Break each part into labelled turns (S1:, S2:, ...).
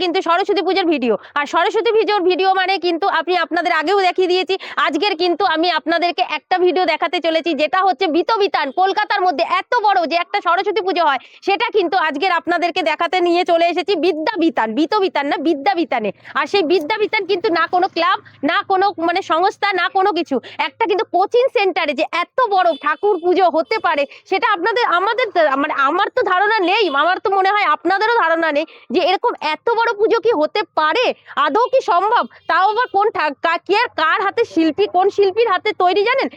S1: কিন্তু সরস্বতী পুজোর ভিডিও। আর সরস্বতী পুজোর ভিডিও মানে কিন্তু আপনাদের আগেও দেখিয়ে দিয়েছি। আজকের কিন্তু আমি আপনাদেরকে একটা ভিডিও দেখাতে চলেছি, যেটা হচ্ছে বিতবিতান। কলকাতার মধ্যে এত বড় যে একটা সরস্বতী পুজো হয়, সেটা কিন্তু আজকের আপনাদেরকে দেখাতে নিয়ে চলে এসেছি বিদ্যাবিতান। বিতবিতান না, বিদ্যাবিতানে। আর সেই বিদ্যাবিতান কিন্তু না কোনো ক্লাব, না কোনো মানে সংস্থা, না কোনো কিছু, একটা কিন্তু কোচিং সেন্টারে যে এত বড় ঠাকুর পুজো হতে পারে, সেটা আমাদের মানে আমার তো ধারণা নেই। আমার তো মনে হয় আপনাদেরও ধারণা নেই যে এরকম এত বড় পুজো কি হতে পারে, আদৌ কি সম্ভব। তাও আবার কার হাতে শিল্পী, কোন শিল্পীর হাতে তৈরি জানেন?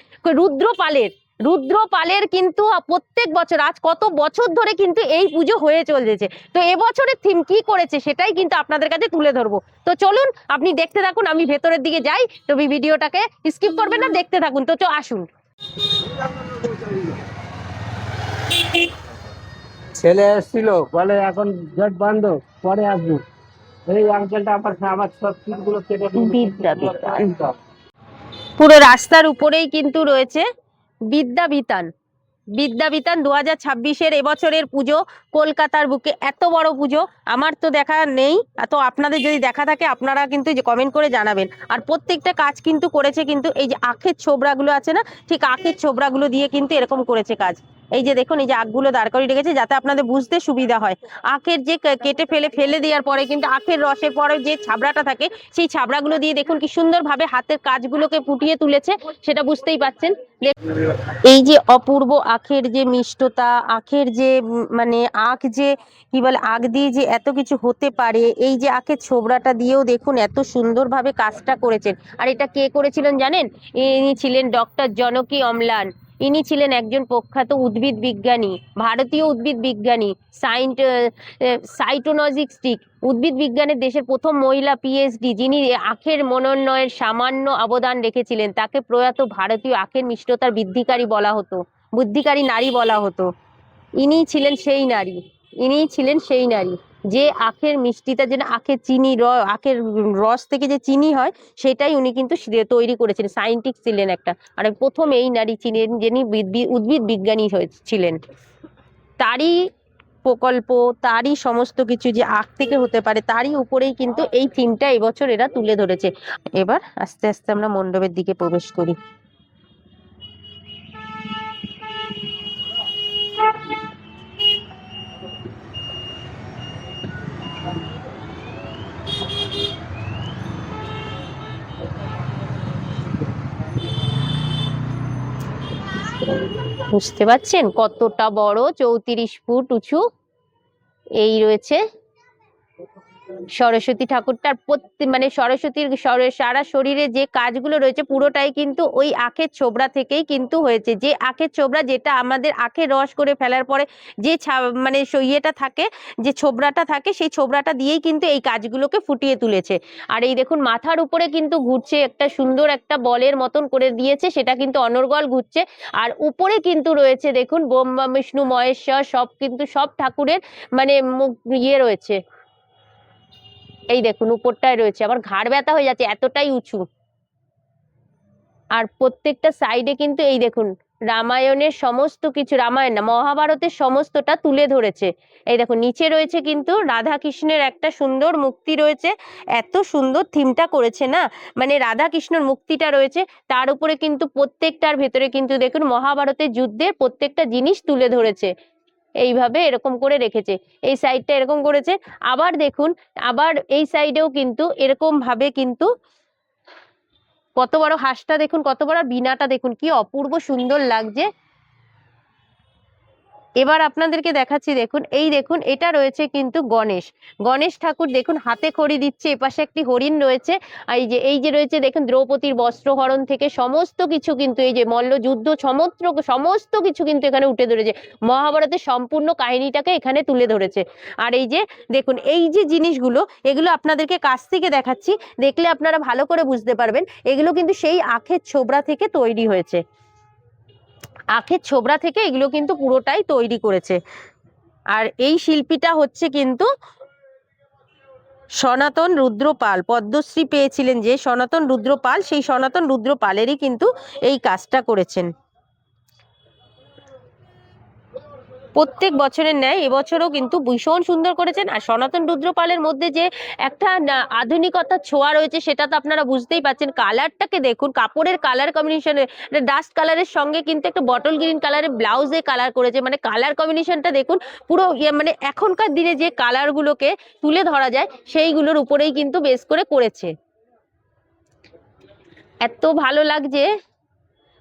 S1: রুদ্রপালের কিন্তু প্রত্যেক বছর, আজ কত বছর ধরে কিন্তু এই পুজো হয়ে চলছে। তো এবছরের থিম কি করেছে সেটাই কিন্তু আপনাদের কাছে তুলে ধরবো। তো চলুন আপনি দেখতে থাকুন, আমি ভেতরের দিকে যাই। তো ভিডিওটাকে স্কিপ করবেন না, দেখতে থাকুন। তো আসুন।
S2: ছেলে এসেছিল, বলে এখন গেট বন্ধ, পরে আসবো। এই আঙ্কেলটা আমার সব সিটগুলো কেটে
S1: বিদ্যাবিতান পুরো রাস্তার উপরেই কিন্তু রয়েছে বিদ্যাবিতান। বিদ্যাবিতান 2026-এর এবছরের পুজো, কলকাতার বুকে এত বড় পুজো আমার তো দেখা নেই। তো আপনাদের যদি দেখা থাকে আপনারা কিন্তু যে কমেন্ট করে জানাবেন। আর প্রত্যেকটা কাজ কিন্তু করেছে কিন্তু এই যে আখের ছোবড়াগুলো আছে না, ঠিক আখের ছোবড়াগুলো দিয়ে কিন্তু এরকম করেছে কাজ। এই যে দেখুন, এই যে আখগুলো দাঁড় করিয়ে রেখেছে যাতে আপনাদের বুঝতে সুবিধা হয়। আখের যে কেটে ফেলে দেওয়ার পরে কিন্তু আখের রসের পরে যে ছাবড়াটা থাকে, সেই ছাবড়াগুলো দিয়ে দেখুন কি সুন্দরভাবে হাতের কাজগুলোকে ফুটিয়ে তুলেছে, সেটা বুঝতেই পাচ্ছেন। এই যে অপূর্ব আখের যে মিষ্টতা, আখের যে মানে আখ যে কি বলে, আখ দিয়ে যে এত কিছু হতে পারে, এই যে আখের ছোবড়াটা দিয়েও দেখুন এত সুন্দরভাবে কাজটা করেছেন। আর এটা কে করেছিলেন জানেন? ইনি ছিলেন ডক্টর জনকী অম্লান। ইনি ছিলেন একজন প্রখ্যাত উদ্ভিদ বিজ্ঞানী, ভারতীয় উদ্ভিদ বিজ্ঞানী, সাইটোলজিস্টিক উদ্ভিদ বিজ্ঞানের দেশের প্রথম মহিলা পিএইচডি, যিনি আখের মনোন্নয়ের সামান্য অবদান রেখেছিলেন। তাকে প্রয়াত ভারতীয় আখের মিষ্টতার বুদ্ধিকারী নারী বলা হতো। ইনিই ছিলেন সেই নারী যে আখের মিষ্টিটা, যেন আখের আখের রস থেকে যে চিনি হয়, সেটাই উনি কিন্তু তৈরি করেছিলেন। সায়েন্টিস্ট ছিলেন একটা। আর প্রথম এই নারী ছিলেন যিনি উদ্ভিদ বিজ্ঞানী ছিলেন। তারই প্রকল্প, তারই সমস্ত কিছু যে আখ থেকে হতে পারে, তারই উপরেই কিন্তু এই থিমটা এবছর এরা তুলে ধরেছে। এবার আস্তে আস্তে আমরা মণ্ডপের দিকে প্রবেশ করি। বুঝতে পারছেন কতটা বড়, 34 ফুট উঁচু এই রয়েছে সরস্বতী ঠাকুরটার। মানে সরস্বতীর সারা শরীরে যে কাজগুলো রয়েছে পুরোটাই কিন্তু ওই আখের ছোবড়া থেকেই কিন্তু হয়েছে। যে আখের ছোবড়া, যেটা আমাদের আখের রস করে ফেলার পরে যে মানে ইয়েটা থাকে, যে ছোবড়াটা থাকে, সেই ছোবড়াটা দিয়েই কিন্তু এই কাজগুলোকে ফুটিয়ে তুলেছে। আর এই দেখুন মাথার উপরে কিন্তু ঘুরছে একটা সুন্দর একটা বলের মতন করে দিয়েছে, সেটা কিন্তু অনর্গল ঘুরছে। আর উপরে কিন্তু রয়েছে দেখুন ব্রহ্মা বিষ্ণু মহেশ্বর, সব ঠাকুরের মানে মুখ রয়েছে। এই দেখুন উপরটায় রয়েছে। আমার ঘাড় ব্যথা হয়ে যাচ্ছে, এতটাই উঁচু। আর প্রত্যেকটা সাইডে কিন্তু এই দেখুন রামায়ণের সমস্ত কিছু, রামায়ণ না মহাভারতের সমস্তটা তুলে ধরেছে। এই দেখুন নিচে রয়েছে কিন্তু রাধা কৃষ্ণের একটা সুন্দর মূর্তি রয়েছে। এত সুন্দর থিমটা করেছে না, মানে রাধা কৃষ্ণের মূর্তিটা রয়েছে, তার উপরে কিন্তু প্রত্যেকটার ভেতরে কিন্তু দেখুন মহাভারতের যুদ্ধের প্রত্যেকটা জিনিস তুলে ধরেছে। এইভাবে এরকম করে রেখেছে, এই সাইডটা এরকম করেছে। আবার দেখুন, আবার এই সাইডেও কিন্তু এরকম ভাবে কিন্তু কত বড় হাঁসটা দেখুন, কত বড় বিনাটা দেখুন, কি অপূর্ব সুন্দর লাগছে। এবার আপনাদেরকে দেখাচ্ছি, দেখুন এই দেখুন এটা রয়েছে কিন্তু গণেশ ঠাকুর। দেখুন হাতে খড়ি দিচ্ছে, এপাশে একটি হরিণ রয়েছে। এই যে রয়েছে দেখুন দ্রৌপদীর বস্ত্রহরণ থেকে সমস্ত কিছু কিন্তু, এই যে মল্লযুদ্ধ সমস্ত কিছু কিন্তু এখানে উঠে ধরেছে। মহাভারতের সম্পূর্ণ কাহিনীটাকে এখানে তুলে ধরেছে। আর এই যে দেখুন এই যে জিনিসগুলো, এগুলো আপনাদেরকে কাছ থেকে দেখাচ্ছি, দেখলে আপনারা ভালো করে বুঝতে পারবেন। এগুলো কিন্তু সেই আখের ছোবড়া থেকে তৈরি হয়েছে। আখের ছোবড়া থেকে এগুলো কিন্তু পুরোটাই তৈরি করেছে। আর এই শিল্পীটা হচ্ছে কিন্তু সনাতন রুদ্রপাল, পদ্মশ্রী পেয়েছিলেন যে সনাতন রুদ্রপাল, সেই সনাতন রুদ্রপালেরই কিন্তু এই কাজটা করেছেন। প্রত্যেক বছরের ন্যায় এবছরও কিন্তু ভীষণ সুন্দর করেছেন। আর সনাতন রুদ্রপালের মধ্যে যে একটা আধুনিকতার ছোঁয়া রয়েছে সেটা তো আপনারা বুঝতেই পারছেন। কালারটাকে দেখুন, কাপড়ের কালার কম্বিনেশনে ডাস্ট কালারের সঙ্গে কিন্তু একটা বটল গ্রিন কালারের ব্লাউজে কালার করেছে, মানে কালার কম্বিনেশনটা দেখুন পুরো মানে এখনকার দিনে যে কালার গুলোকে তুলে ধরা যায় সেইগুলোর উপরেই কিন্তু বেস করে করেছে। এত ভালো লাগছে,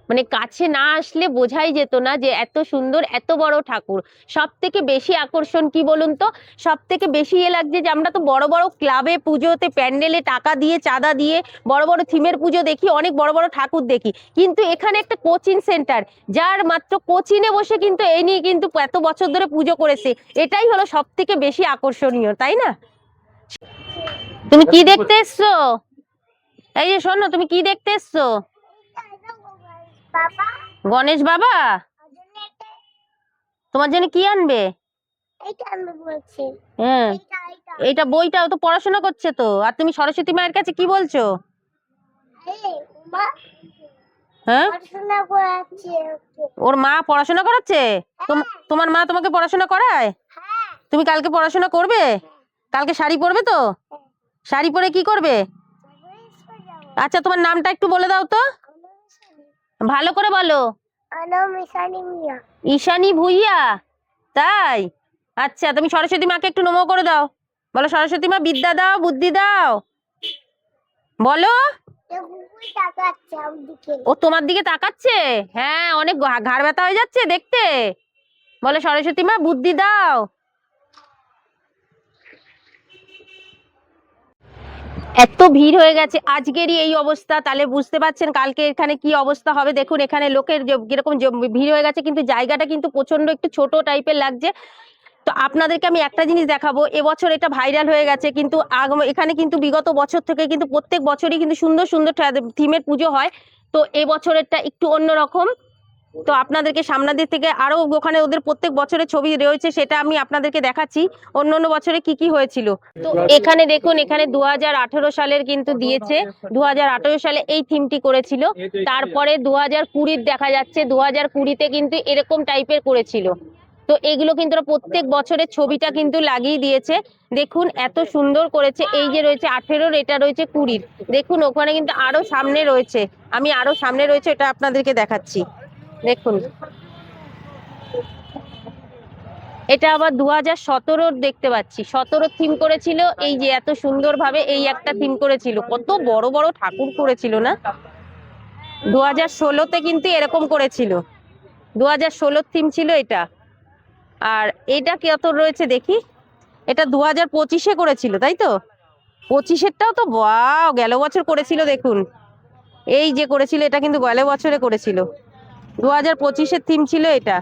S1: মানে কাছে না আসলে বোঝাই যেত না যে এত সুন্দর এত বড় ঠাকুর। সব থেকে বেশি আকর্ষণ কি বলুন তো, সব থেকে বেশি লাগছে যে আমরা তো বড় বড় ক্লাবে পুজোতে প্যান্ডেলে টাকা দিয়ে চাঁদা দিয়ে বড় বড় থিমের পুজো দেখি, অনেক বড় বড় ঠাকুর দেখি, কিন্তু এখানে একটা কোচিং সেন্টার, যার মাত্র কোচিনে বসে কিন্তু এই নিয়ে কিন্তু এত বছর ধরে পুজো করেছে, এটাই হলো সব থেকে বেশি আকর্ষণীয়, তাই না? তুমি কি দেখতে এসছো? এই যে শোনো, তুমি কি দেখতে এসছো? গণেশ বাবা তোমার জন্য কি আনবে? হ্যাঁ, এইটা বইটাও তো পড়াশোনা করছে তো। আর তুমি সরস্বতী মায়ের কাছে কি বলছো? হ্যাঁ, ওর মা পড়াশোনা করাচ্ছে? তোমার মা তোমাকে পড়াশোনা করায়? তুমি কালকে পড়াশোনা করবে? কালকে শাড়ি পরবে তো? শাড়ি পরে কি করবে? আচ্ছা, তোমার নামটা একটু বলে দাও তো, ভালো করে বলো। ঈশানী ভুইয়া, তাই? আচ্ছা, তুমি সরস্বতী মাকে একটু নমো করে দাও, বলো সরস্বতী মা বিদ্যা দাও বুদ্ধি দাও, বলো। ও তোমার দিকে তাকাচ্ছে? হ্যাঁ, অনেক ঘাড় ব্যথা হয়ে যাচ্ছে দেখতে, বলো সরস্বতী মা বুদ্ধি দাও। এত ভিড় হয়ে গেছে, আজকেরই এই অবস্থা, তাহলে বুঝতে পারছেন কালকে এখানে কি অবস্থা হবে। দেখুন এখানে লোকের কিরকম ভিড় হয়ে গেছে, কিন্তু জায়গাটা কিন্তু প্রচন্ড একটু ছোট টাইপের লাগছে। তো আপনাদেরকে আমি একটা জিনিস দেখাবো, এবছর এটা ভাইরাল হয়ে গেছে, কিন্তু এখানে কিন্তু বিগত বছর থেকে কিন্তু প্রত্যেক বছরই কিন্তু সুন্দর সুন্দর থিমের পুজো হয়। তো এবছরেরটা একটু অন্যরকম। তো আপনাদেরকে সামনের দিক থেকে আরো ওখানে ওদের প্রত্যেক বছরের ছবি রয়েছে, সেটা আমি আপনাদেরকে দেখাচ্ছি অন্য অন্য বছরে কি কি হয়েছিল। তো এখানে দেখুন, এখানে 2018 সালের কিন্তু দিয়েছে, 2018 সালে এই থিমটি করেছিল। তারপরে 2020 দেখা যাচ্ছে, 2020-তে কিন্তু এরকম টাইপের করেছিল। তো এগুলো কিন্তু প্রত্যেক বছরের ছবিটা কিন্তু লাগিয়ে দিয়েছে। দেখুন এত সুন্দর করেছে। এই যে রয়েছে 18-র, এটা রয়েছে 20-র। দেখুন ওখানে কিন্তু আরো সামনে রয়েছে, আমি আরো সামনে রয়েছে এটা আপনাদেরকে দেখাচ্ছি। দেখুন এটা আবার 2017-র দেখতে পাচ্ছি, 17 থিম করেছিল। এই যে এত সুন্দর ভাবে এই একটা থিম করেছিল, কত বড় বড় ঠাকুর করেছিল না। 2016-তে কিন্তু এরকম করেছিল, 2016 থিম ছিল এটা। আর এটা কত রয়েছে দেখি, এটা 2025-এ করেছিল, তাই তো? 25-এরটাও তো ওয়াও, গেল বছর করেছিল। দেখুন এই যে করেছিল, এটা কিন্তু গেল বছরে করেছিল, 2025-এর থিম ছিল এটা।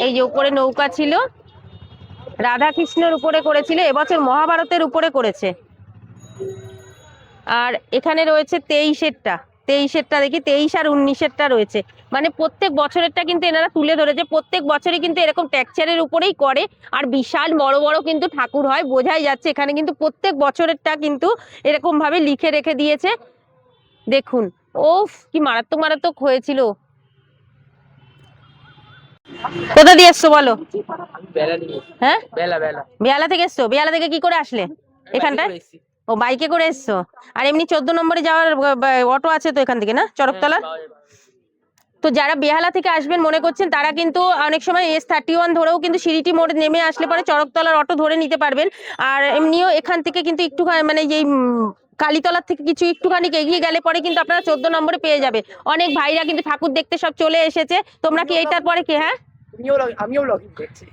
S1: এই যে উপরে নৌকা ছিল, রাধা কৃষ্ণের উপরে করেছিল, এবছর মহাভারতের উপরে করেছে। আর এখানে রয়েছে 23-এরটা, 23-এরটা দেখি, 23 আর 19-এরটা রয়েছে। মানে প্রত্যেক বছরেরটা কিন্তু এনারা তুলে ধরেছে, প্রত্যেক বছরই কিন্তু এরকম টেক্সচারের উপরেই করে। আর বিশাল বড় বড় কিন্তু ঠাকুর হয়, বোঝাই যাচ্ছে এখানে কিন্তু প্রত্যেক বছরেরটা কিন্তু এরকম ভাবে লিখে রেখে দিয়েছে। দেখুন ওফ, কি মারাত্মক মারাত্মক হয়েছিল। কোথা দিয়ে এসছো বলো? হ্যাঁ, বেহালা থেকে এসছো? বেহালা থেকে কি করে আসলে এখানটায়? ও বাইকে করে এসছো। আর এমনি 14 নম্বরে যাওয়ার অটো আছে তো এখান থেকে, না চরকতলা? তো যারা বেহালা থেকে আসবেন মনে করছেন, তারা কিন্তু অনেক সময় S31 ধরেও কিন্তু সিরিটি মোড়ে নেমে আসলে পরে চরকতলার অটো ধরে নিতে পারবেন। আর এমনিও এখান থেকে কিন্তু একটু মানে এই কালীতলার থেকে কিছু একটুখানি এগিয়ে গেলে পরে কিন্তু আপনারা 14 নম্বরে পেয়ে যাবে। অনেক ভাইরা কিন্তু ঠাকুর দেখতে সব চলে এসেছে। তোমরা কি এইটার পরে কি? হ্যাঁ, আমিও ব্লগিং করছি।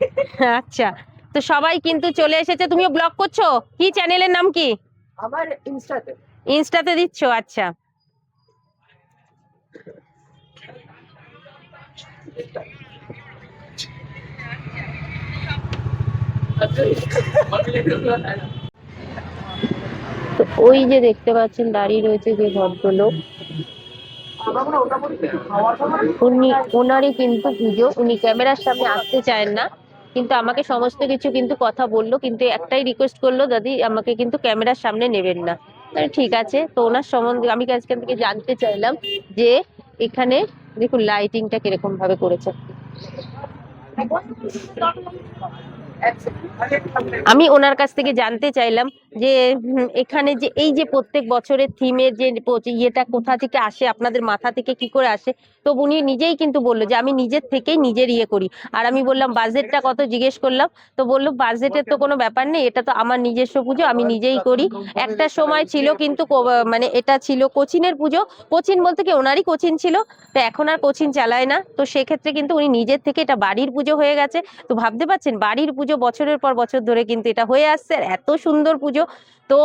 S1: আচ্ছা, তো সবাই কিন্তু চলে এসেছে। তুমিও ব্লগ করছো? কি চ্যানেলের নাম কি? আমার ইনস্টাতে দিচ্ছ? আচ্ছা, তো ওই যে দেখতে পাচ্ছেন দাঁড়িয়ে রয়েছে যে ভদ্রলোক, ওনারই কিন্তু পুজো। উনি ক্যামেরার সামনে আসতে চান না, কিন্তু আমাকে সমস্ত কিছু কিন্তু কথা বললো, কিন্তু একটাই রিকোয়েস্ট করলো, দাদি আমাকে কিন্তু ক্যামেরার সামনে নেবেন না। ঠিক আছে। তো ওনার সম্বন্ধে আমি আজকে থেকে জানতে চাইলাম যে এখানে দেখুন লাইটিংটা কিরকম ভাবে করেছে। আমি ওনার কাছ থেকে জানতে চাইলাম যে এখানে যে এই যে প্রত্যেক বছরের থিমের যে ইয়েটা কোথা থেকে আসে, আপনাদের মাথা থেকে কি করে আসে। তো উনি নিজেই কিন্তু বললো যে আমি নিজের থেকেই নিজের ইয়ে করি। আর আমি বললাম বাজেটটা কত, জিজ্ঞেস করলাম, তো বললো বাজেটের তো কোনো ব্যাপার নেই, এটা তো আমার নিজস্ব পুজো, আমি নিজেই করি। একটা সময় ছিল কিন্তু মানে এটা ছিল কোচিনের পুজো, কোচিন বলতে কি ওনারই কোচিন ছিল, তো এখন আর কোচিন চালায় না। তো সেক্ষেত্রে কিন্তু উনি নিজের থেকে এটা বাড়ির পুজো হয়ে গেছে। তো ভাবতে পারছেন বাড়ির পুজো বছরের পর বছর ধরে কিন্তু এটা হয়ে আসছে, আর এত সুন্দর পুজো। তো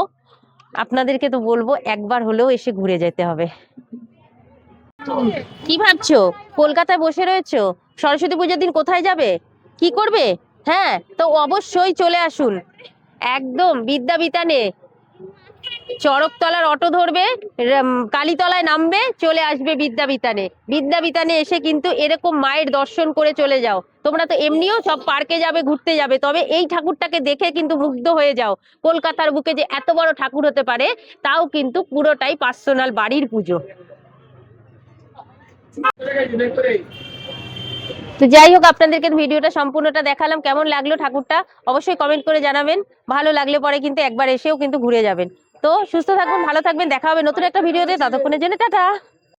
S1: আপনাদেরকে তো বলবো একবার হলেও এসে ঘুরে যেতে হবে। কি ভাবছো, কলকাতায় বসে রয়েছো, সরস্বতী পুজোর দিন কোথায় যাবে, কি করবে? হ্যাঁ, তো অবশ্যই চলে আসুন, একদম বিদ্যাবিতানে চড়কতলার অটো ধরবে, কালীতলায় নামবে, চলে আসবে বিদ্যাবিতানে। বিদ্যাবিতানে এসে কিন্তু এরকম মায়ের দর্শন করে চলে যাও। তোমরা তো এমনিও সব পার্কে যাবে, ঘুরতে যাবে, তবে এই ঠাকুরটাকে দেখে কিন্তু মুগ্ধ হয়ে যাও। কলকাতার বুকে যে এত বড় ঠাকুর হতে পারে, তাও কিন্তু পুরোটাই পার্সোনাল বাড়ির পুজো। তো যাই হোক, আপনাদেরকে ভিডিওটা সম্পূর্ণটা দেখালাম, কেমন লাগলো ঠাকুরটা অবশ্যই কমেন্ট করে জানাবেন। ভালো লাগলে পরে কিন্তু একবার এসেও কিন্তু ঘুরে যাবেন। তো সুস্থ থাকবেন, ভালো থাকবেন, দেখা হবে নতুন একটা ভিডিওতে, ততক্ষণের জন্য টাটা।